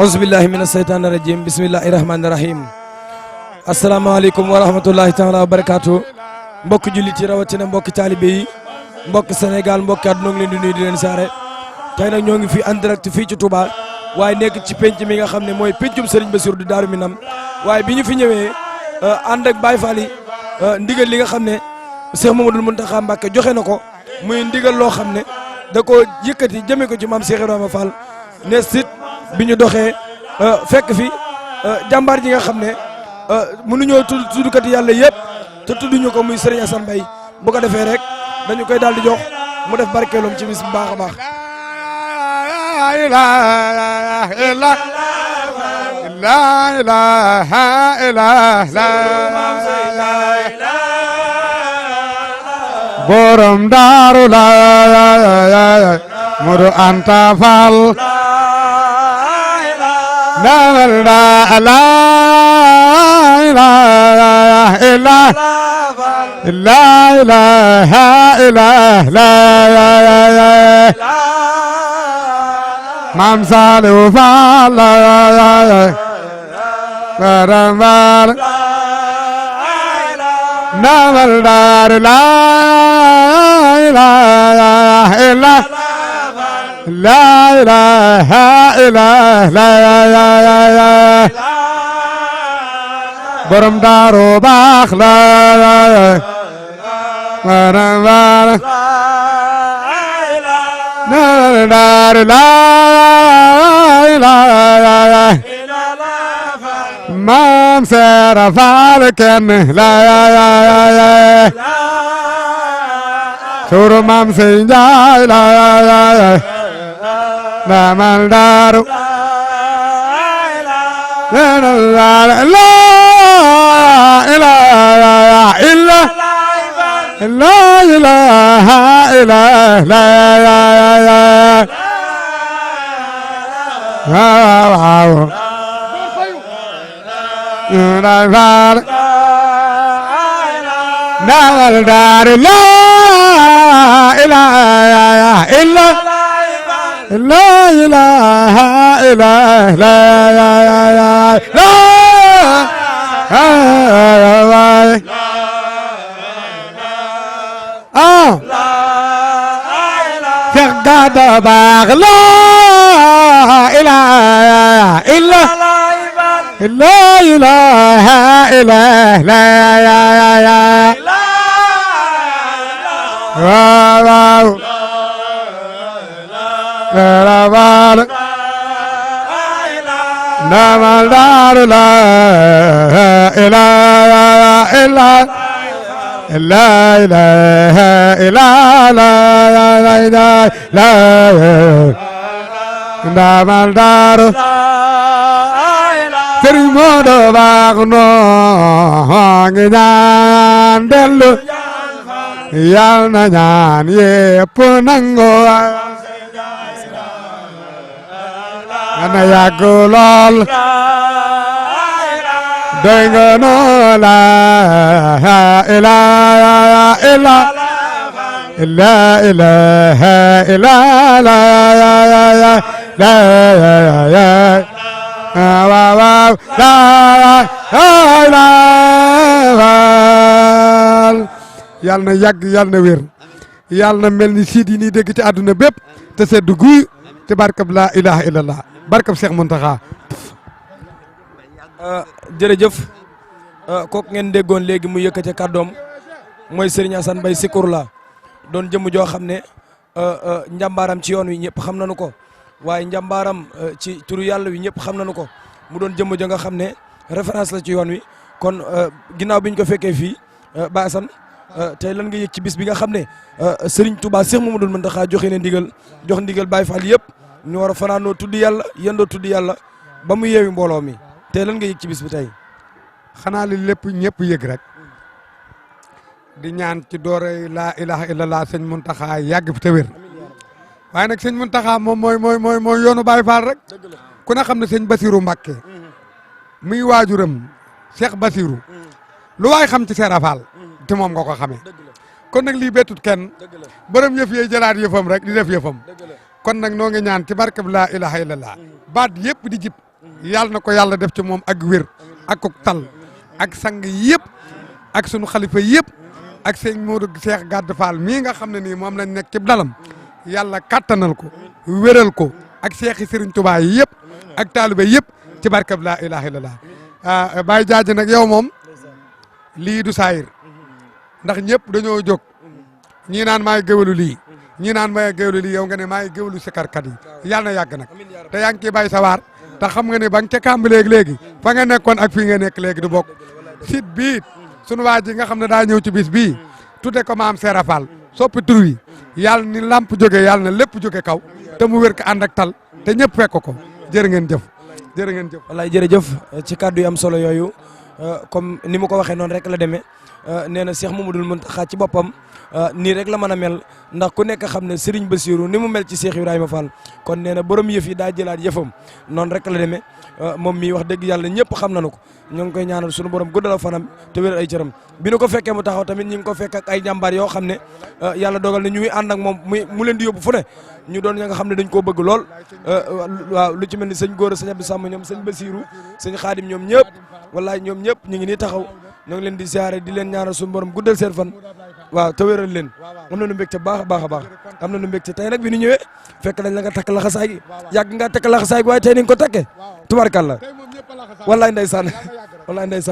auzubillahi mina seytaani rajim bismillahi rahmaani rahim asalaamaaleykum wa rahmatullahi taala wa barakaatu mbokki jullit yi rawatina mbokki taalibe yi mbokki Sénégal mbokki àdduna ngi leen di nuyu di leen saare tey nag ñoo ngi fi en direct fii ci Touba waaye nekk ci penc mi nga xam ne mooy pencum Serigne Bassirou di Daaru Minam waaye bi ñu fi ñëwee ànd ak Baye Fall yi ndigal li nga xam ne Cheikh Mamadou Mountakha Mbacké joxe na ko muy ndigal loo xam ne da ko yëkkati jëmee ko ci maam Cheikh Ibrahima Fall ne sit bi ñu doxee fekk fi jàmbaar ji nga xam ne mënuñoo tuddkat yàlla yëpp te tudduñu ko muy Serigne Assane Mbaye bu ko defee rek dañu koy daal di jox mu def barkeelum ci bis bu baax a baax. borom daaru la Modou Anta Fall la la Maam Saliou Fall namal dar la ilaha illa la ilaha illa la borom daru baax la namal dar la ilaha Maam Seera Faal kenn la suru Maam Sey Njaay la namal daaru la ilaha illa la ilaha illa la namal dar la ilaha illa la ilaha illa Cheikh Gada baax la ilaha illa la ilaha illa waaw namal dar la ilaha illa la ilaha illa la namal dar Sëriñ Modou baax noo ngi ñaan dellu yal na ñaan yépp nangu ana yàgg lool doy nga noo la ilaha illa la ilaha illa la waaw waaw yal na yàgg yal na wér yal na mel ni siit yi nii dégg ci àdduna bépp te sedd guy te barkab laa ilaha illallah barkab Cheikh Mountakha. jërëjëf kooku ngeen déggoon léegi mu yëkkate kàddoom mooy Serigne Assane Mbaye Zikroullah doon jëmm joo xam ne njàmbaaram ci yoon wi ñëpp xam nañu ko. waaye njàmbaaram ci turu yàlla wi ñëpp xam nañu ko mu doon jëmm ja nga xam ne référence la ci yoon wi kon ginnaaw bi ñu ko fekkee fii Baye Assane tey lan nga yëg ci bis bi nga xam ne Serigne Touba Cheikh Mamadou Mountakha joxe ne ndigal jox ndigal Baye Fall yëpp ñu war a fanaanoo tudd yàlla yendoo tudd yàlla ba mu yeewi mbooloo mi tey lan nga yëg ci bis bi tey. xanaa li lépp ñëpp yëg rek di ñaan ci doore laa ilaha illallah sëñ Mountakha yàgg fi te wér waaye nag sëñ Mountakha moom mooy yoonu Baye Fall rek ku ne xam ne sëñ Bassirou Mbacké muy waajuram Cheikh Bassirou lu waay xam ci Serap Fall te moom nga ko xamee kon nag lii bettut kenn borom yëf yee jëlaat yëfam rek di def yëfam kon nag noo ngi ñaan ci barkeb laa ilaha illallah baat yëpp di jib yàlla na ko yàlla def ci moom ak wér ak ko tal ak sang yëpp ak sunu xalifa yëpp ak sëñ Modou Cheikh Gadda Fall mii nga xam ne nii moom lañ nekk ci dalam yàlla kattanal ko wéral ko ak Cheikh Serigne Touba yi yëpp ak taalibe yëpp ci barkab laa ilaha illallah Baye Jaaji nag yow moom lii du saayir ndax ñëpp dañoo jóg ñii naan maay géwalu lii ñii naan maay géwalu lii yow nga ne maay géwalu sikarkat yi yàlla na yàgg nag te yaa ngi ciy bay sawaar te xam nga ne ba nga ca kàmb léegi fa nga nekkoon ak fii nga nekk léegi du bokk site bii sunu waa ji nga xam ne daa ñëw ci bis bii tudde ko maam Seera Fall soppi tur wi yàlla ni lamp jóge yàlla na lépp jóge kaw te mu wér ko ànd ak tal te ñëpp fekk ko jërë ngeen jëf jërë ngeen jëf. wallaay jërëjëf ci kàddu yi am solo yooyu comme ni mu ko waxee noonu rek la demee nee na Cheikh Mamadou Mountakha ci boppam nii rek la mën a mel ndax ku nekk xam ne Serigne Bassirou ni mu mel ci Cheikh Ibrahima Fall kon nee na borom yëf yi daa jëlaat yëfam noonu rek la demee moom mii wax dëgg yàlla ñëpp xam nañu ko ñoo ngi koy ñaanal sunu borom guddal fanam te wéral ay cëram bi nu ko fekkee mu taxaw tamit ñi ngi ko fekk ak ay jàmbaar yoo xam ne yàlla dogal na ñu ngi ànd ak moom mu leen di yóbbu fu ne ñu doon ña nga xam ne dañ koo bëgg lool waaw lu ci mel ni sëñ Góora sëñ Abdou Sàmm ñoom sëñ Bassirou sëñ Xaadim ñoom ñëpp wallaay ñoom ñëpp ñu ngi nii taxaw ñoo ngi leen di siyaare di leen ñaanal suñu borom guddal seen fan waaw te wéral leen am na nu mbégte baax a baax a baax am na nu mbégte tey nag bi ñu ñëwee fekk nañ la nga takk laxasaay gi yàgg nga takk laxasaay gi waaye tey ni nga ko takkee tubarkalla wallaay ndeysaan wallaay ndeysaan